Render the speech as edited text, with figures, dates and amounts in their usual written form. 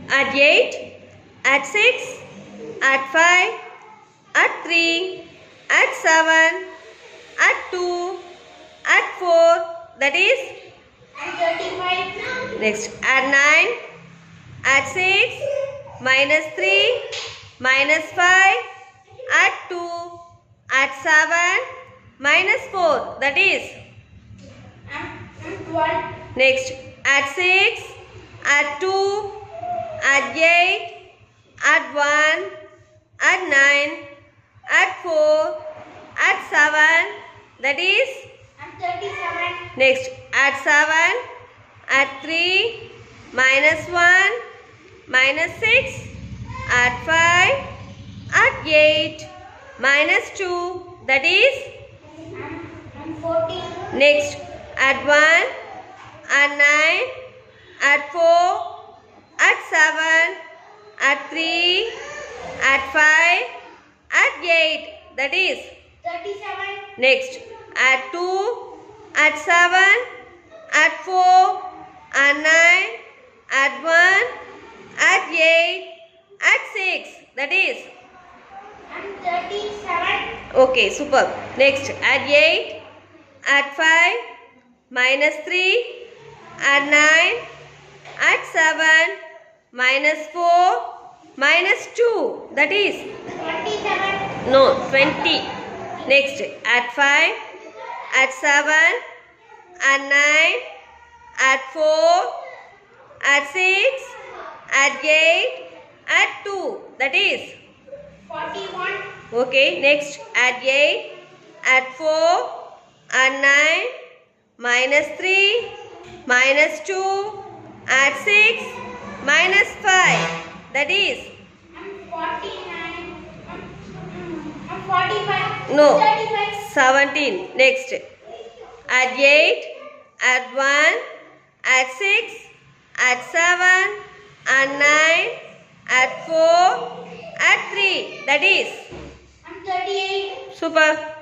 add 8, add 6, add 5, add 3, add 7, add 2, add 4, that is? Add 35. Next, add 9, add 6, minus 3, minus 5, add 2, add 7, minus 4, that is? And 12. Next, add 6, add 2, add 8, add 1, add 9, add 4, add 7, that is? And 37. Next, add 7, add 3, minus 1, minus 6, add 5, add 8, minus 2, that is? And 14. Next, add 1, add 9, add 4, add 7, add 3, add 5, add 8, that is? 37. Next, add 2, add 7, add 4, add 9, add 1, add 8, add 6, that is? And 37. Okay, superb. Next, add 8, add 5, minus 3, add 9, add 7, minus 4, minus 2, that is? 27. No, 20. Next, add 5, add 7, add 9, add 4, add 6, add 8, add 2, that is? 41. Okay, next, add 8, add 4, add 9, minus 3, minus 2, add 6, minus 5, that is? And 49. And 45. No, 35. 17. Next, add 8, add 1, add 6, add 7, add 9, add 4, add 3, that is? And 38. Super.